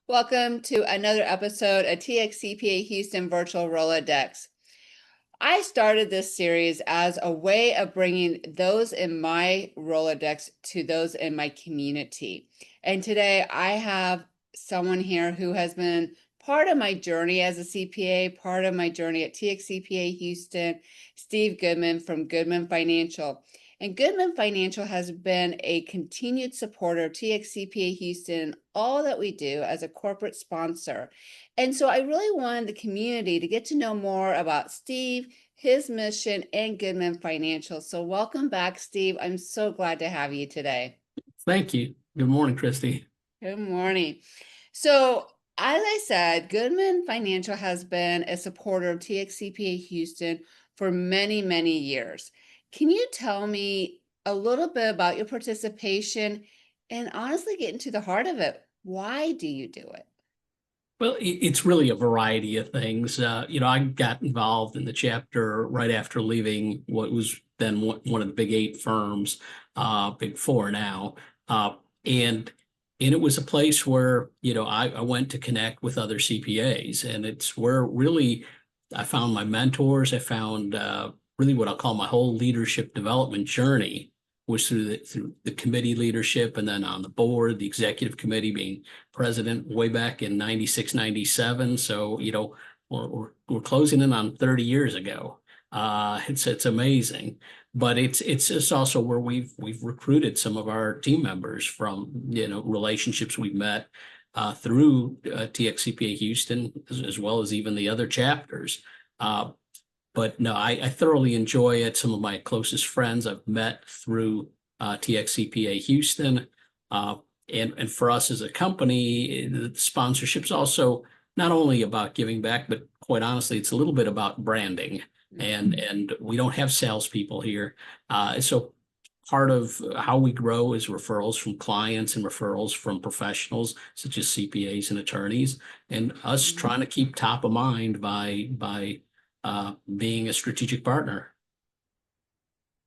Welcome to another episode of TXCPA Houston Virtual Rolodex. I started this series as a way of bringing those in my Rolodex to those in my community. And today I have someone here who has been part of my journey as a CPA, part of my journey at TXCPA Houston, Steve Goodman from Goodman Financial. And Goodman Financial has been a continued supporter of TXCPA Houston, all that we do as a corporate sponsor. And so I really wanted the community to get to know more about Steve, his mission, and Goodman Financial. So welcome back, Steve. I'm so glad to have you today. Thank you. Good morning, Kristie. Good morning. So as I said, Goodman Financial has been a supporter of TXCPA Houston for many, many years. Can you tell me a little bit about your participation and honestly get into the heart of it? Why do you do it? Well, it's really a variety of things. I got involved in the chapter right after leaving what was then one of the big eight firms, big four now. And it was a place where, I went to connect with other CPAs, and it's where really I found my mentors. I found really what I'll call my whole leadership development journey was through the committee leadership, and then on the board, the executive committee, being president way back in 96, 97. So, we're closing in on 30 years ago. It's amazing, but it's just also where we've recruited some of our team members from, relationships we've met through TXCPA Houston, as well as even the other chapters. But no, I thoroughly enjoy it. Some of my closest friends I've met through TXCPA Houston. And for us as a company, the sponsorship's also not only about giving back, but quite honestly, it's a little bit about branding. And we don't have salespeople here. So part of how we grow is referrals from clients and referrals from professionals such as CPAs and attorneys, and us trying to keep top of mind by being a strategic partner.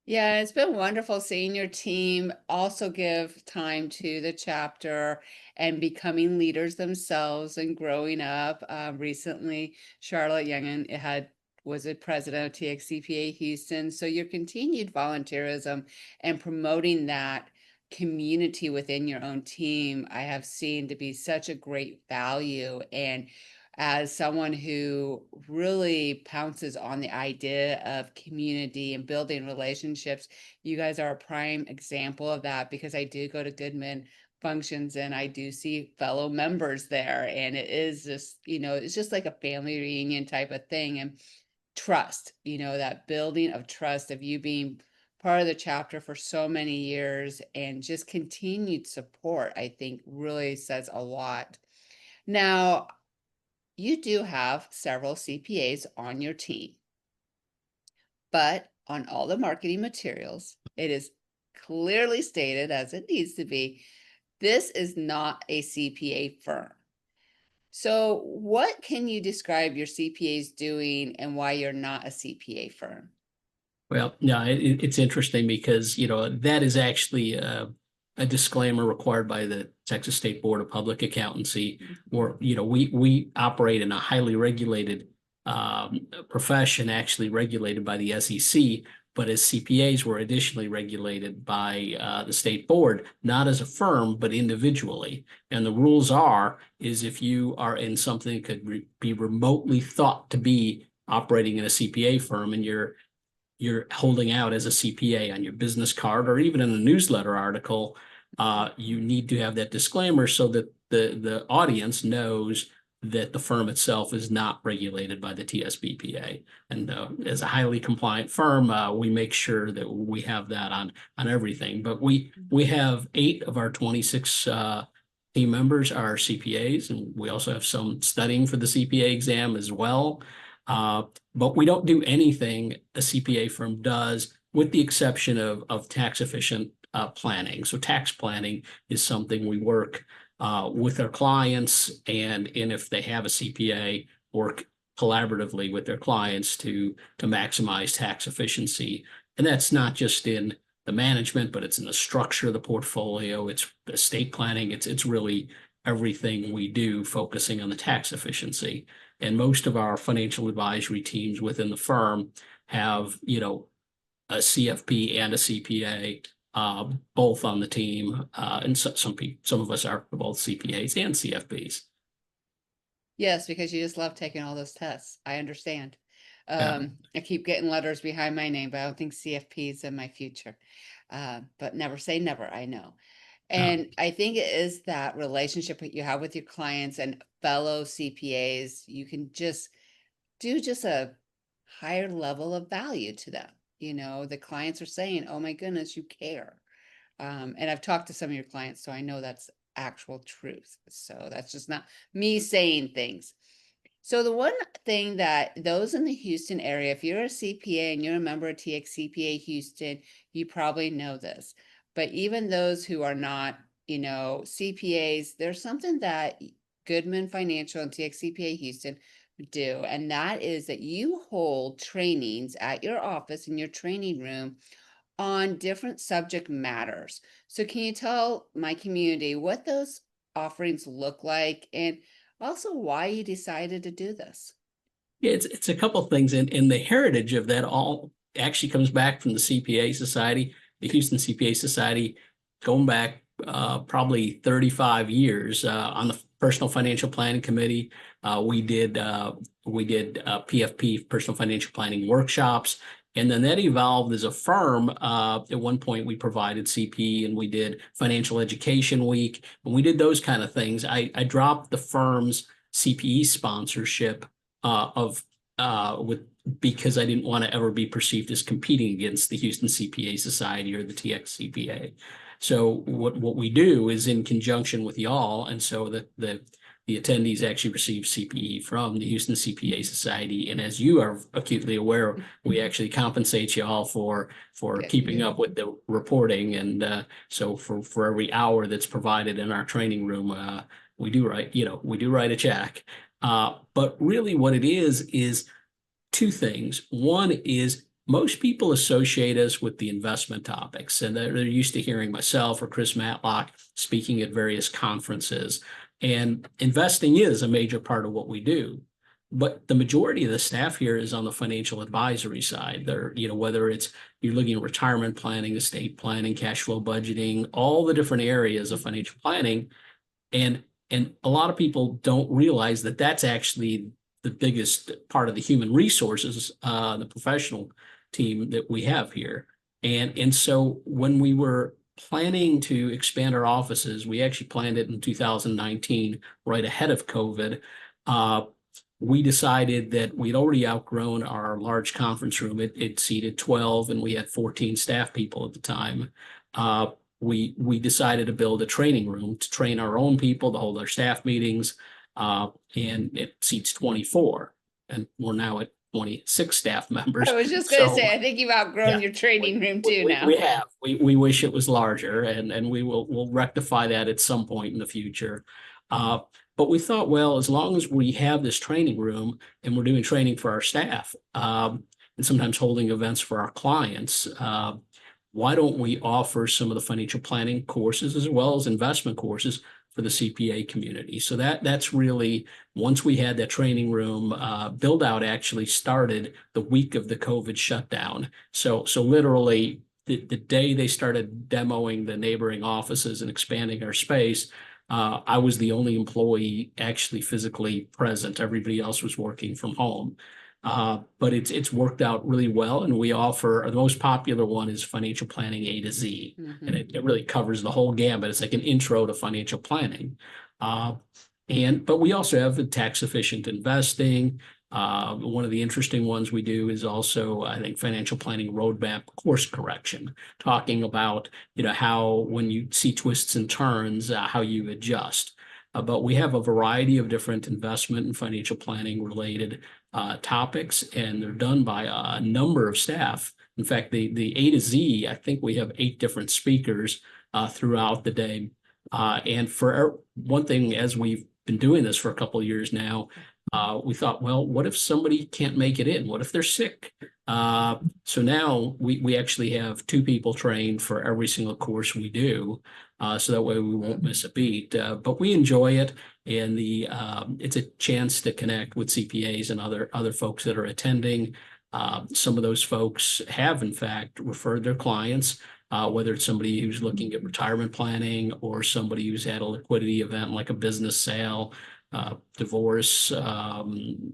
Yeah, it's been wonderful seeing your team also give time to the chapter and becoming leaders themselves and growing up. Recently, Charlotte Youngin was a president of TXCPA Houston. So your continued volunteerism and promoting that community within your own team, I have seen to be such a great value. And as someone who really pounces on the idea of community and building relationships, you guys are a prime example of that, because I do go to Goodman functions and I do see fellow members there, and it is just, it's just like a family reunion type of thing. And trust, that building of trust, of you being part of the chapter for so many years and just continued support, I think really says a lot. Now, you do have several CPAs on your team, but on all the marketing materials, it is clearly stated, as it needs to be, this is not a CPA firm. So what can you describe your CPAs doing and why you're not a CPA firm? Well, no, it's interesting because, that is actually a disclaimer required by the Texas State Board of Public Accountancy, where, we operate in a highly regulated profession, actually regulated by the SEC, but as CPAs, we're additionally regulated by the state board, not as a firm, but individually. And the rules is if you are in something that could be remotely thought to be operating in a CPA firm, and you're holding out as a CPA on your business card or even in a newsletter article, you need to have that disclaimer so that the audience knows that the firm itself is not regulated by the TSBPA. And as a highly compliant firm, we make sure that we have that on everything. But we have 8 of our 26 team members are CPAs, and we also have some studying for the CPA exam as well. But we don't do anything a CPA firm does, with the exception of tax efficient planning. So tax planning is something we work with our clients, and if they have a CPA, work collaboratively with their clients to maximize tax efficiency. And that's not just in the management, but it's in the structure of the portfolio. It's estate planning. It's really everything we do focusing on the tax efficiency. And most of our financial advisory teams within the firm have, a CFP and a CPA, both on the team. And some of us are both CPAs and CFPs. Yes, because you just love taking all those tests. I understand. Yeah. I keep getting letters behind my name, but I don't think CFP is in my future. But never say never, I know. Uh, And I think it is that relationship that you have with your clients and fellow CPAs. You can just do just a higher level of value to them. The clients are saying, "Oh my goodness, you care." And I've talked to some of your clients, so I know that's actual truth. So that's just not me saying things. So the one thing that those in the Houston area, if you're a CPA and you're a member of TXCPA Houston, you probably know this. But even those who are not, CPAs, there's something that Goodman Financial and TXCPA Houston do, and that is that you hold trainings at your office in your training room on different subject matters. So can you tell my community what those offerings look like and also why you decided to do this? Yeah, it's a couple of things, and the heritage of that all actually comes back from the CPA Society, the Houston CPA Society, going back probably 35 years. On the Personal Financial Planning Committee, we did PFP, Personal Financial Planning workshops, and then that evolved as a firm. At one point, we provided CP, and we did Financial Education Week, and we did those kind of things. I dropped the firm's CPE sponsorship of with because I didn't want to ever be perceived as competing against the Houston CPA Society or the TXCPA. So what we do is in conjunction with y'all, and so the attendees actually receive CPE from the Houston CPA Society. And as you are acutely aware, we actually compensate y'all for keeping up with the reporting. And so for every hour that's provided in our training room, we do write a check. But really what it is two things. One is most people associate us with the investment topics, and they're used to hearing myself or Chris Matlock speaking at various conferences. And investing is a major part of what we do. But the majority of the staff here is on the financial advisory side. They're, whether it's you're looking at retirement planning, estate planning, cash flow budgeting, all the different areas of financial planning. And a lot of people don't realize that that's actually the biggest part of the human resources, the professional team that we have here. And so when we were planning to expand our offices, we actually planned it in 2019, right ahead of COVID. We decided that we'd already outgrown our large conference room. It seated 12, and we had 14 staff people at the time. We decided to build a training room to train our own people, to hold our staff meetings, and it seats 24, and we're now at 26 staff members. I was just going to say, I think you've outgrown your training room too now. We have. We wish it was larger, and we'll rectify that at some point in the future. But we thought, well, as long as we have this training room and we're doing training for our staff, and sometimes holding events for our clients, why don't we offer some of the financial planning courses as well as investment courses for the CPA community? So that's really, once we had that training room, build out actually started the week of the COVID shutdown. So literally the day they started demoing the neighboring offices and expanding our space, I was the only employee actually physically present. Everybody else was working from home. But it's worked out really well, and we offer, the most popular one is financial planning A to Z, and it really covers the whole gambit. It's like an intro to financial planning. But we also have the tax efficient investing. One of the interesting ones we do is also, I think, financial planning roadmap course correction, talking about, how when you see twists and turns, how you adjust. But we have a variety of different investment and financial planning related topics, and they're done by a number of staff. In fact, the A to Z, I think we have 8 different speakers throughout the day. And for one thing, as we've been doing this for a couple of years now, We thought, well, what if somebody can't make it in? What if they're sick? So now we actually have two people trained for every single course we do. So that way we won't miss a beat. But we enjoy it, and it's a chance to connect with CPAs and other folks that are attending. Some of those folks have, in fact, referred their clients, whether it's somebody who's looking at retirement planning or somebody who's had a liquidity event like a business sale, divorce,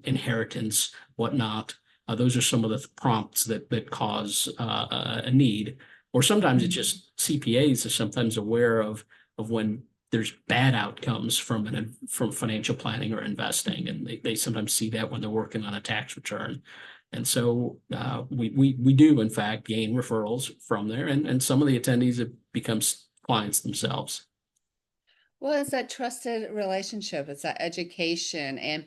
inheritance, whatnot. Those are some of the prompts that cause a need. Or sometimes it's just CPAs are sometimes aware of when there's bad outcomes from financial planning or investing, and they sometimes see that when they're working on a tax return. And so we do, in fact, gain referrals from there, and some of the attendees have become clients themselves. Well, it's that trusted relationship, it's that education. And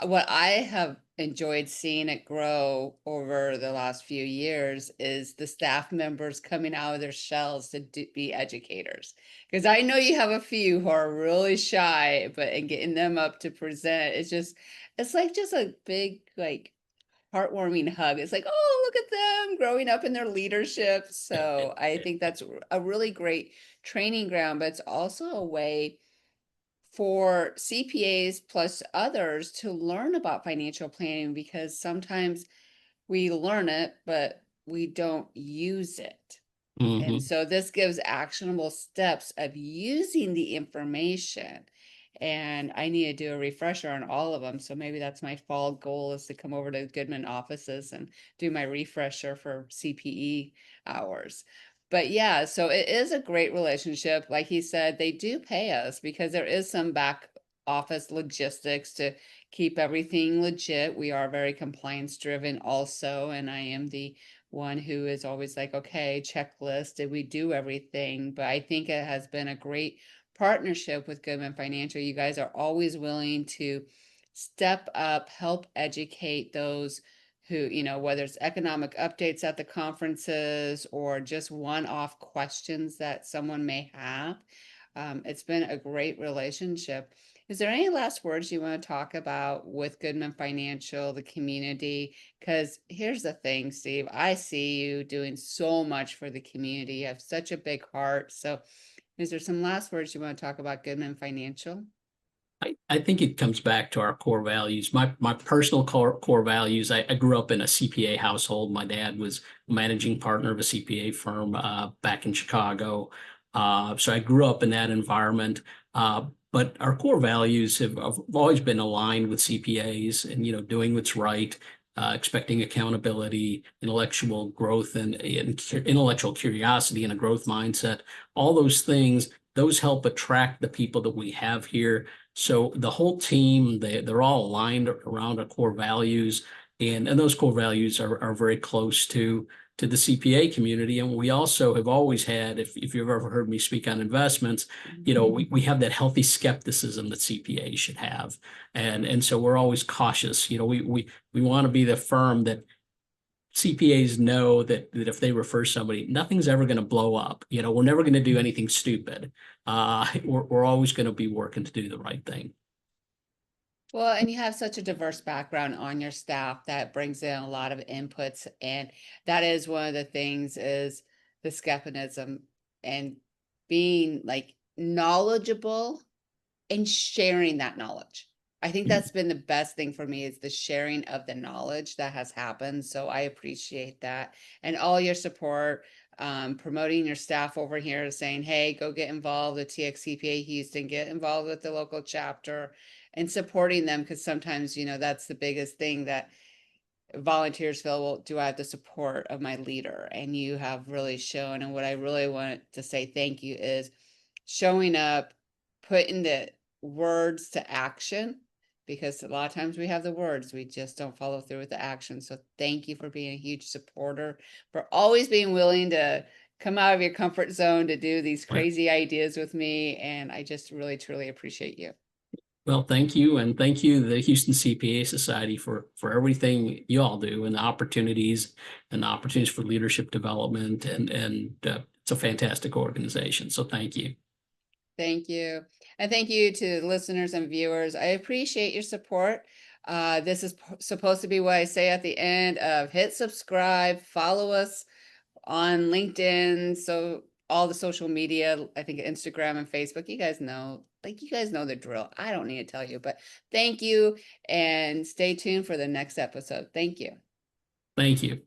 what I have enjoyed seeing it grow over the last few years is the staff members coming out of their shells to be educators. Because I know you have a few who are really shy, but and getting them up to present, it's like just a big, like, heartwarming hug. It's like, oh, look at them growing up in their leadership. So I think that's a really great training ground, but it's also a way for CPAs plus others to learn about financial planning, because sometimes we learn it, but we don't use it. And Mhm. so this gives actionable steps of using the information. And I need to do a refresher on all of them. So maybe that's my fall goal, is to come over to Goodman offices and do my refresher for CPE hours. But yeah, so it is a great relationship. Like he said, they do pay us because there is some back office logistics to keep everything legit. We are very compliance driven also. And I am the one who is always like, okay, checklist, did we do everything? But I think it has been a great partnership with Goodman Financial. You guys are always willing to step up, help educate those who, whether it's economic updates at the conferences or just one-off questions that someone may have. It's been a great relationship. Is there any last words you want to talk about with Goodman Financial, the community? Because here's the thing, Steve, I see you doing so much for the community. You have such a big heart. So is there some last words you want to talk about Goodman Financial? I think it comes back to our core values. My personal core values. I grew up in a CPA household. My dad was managing partner of a CPA firm back in Chicago. So I grew up in that environment. But our core values have always been aligned with CPAs, and doing what's right, expecting accountability, intellectual growth, and intellectual curiosity, and a growth mindset. All those things, those help attract the people that we have here. So the whole team, they're all aligned around our core values, and those core values are very close to the CPA community. And we also have always had, if you've ever heard me speak on investments, we have that healthy skepticism that CPAs should have. And so we're always cautious. We want to be the firm that CPAs know that if they refer somebody, nothing's ever going to blow up. We're never going to do anything stupid. We're always going to be working to do the right thing. Well, and you have such a diverse background on your staff that brings in a lot of inputs. And that is one of the things, is the skepticism and being like knowledgeable and sharing that knowledge. I think that's been the best thing for me, is the sharing of the knowledge that has happened. So I appreciate that, and all your support, promoting your staff over here, saying, hey, go get involved with TXCPA Houston, get involved with the local chapter, and supporting them. Because sometimes, that's the biggest thing that volunteers feel, well, do I have the support of my leader? And you have really shown. And what I really want to say thank you is showing up, putting the words to action, because a lot of times we have the words, we just don't follow through with the action. So thank you for being a huge supporter, for always being willing to come out of your comfort zone to do these crazy ideas with me. And I just really, truly appreciate you. Well, thank you, and thank you, the Houston CPA Society, for everything you all do, and the opportunities for leadership development, and it's a fantastic organization. So thank you. Thank you. And thank you to listeners and viewers. I appreciate your support. This is supposed to be what I say at the end of hit subscribe, follow us on LinkedIn. So all the social media, I think Instagram and Facebook, you guys know, like you guys know the drill. I don't need to tell you, but thank you and stay tuned for the next episode. Thank you. Thank you.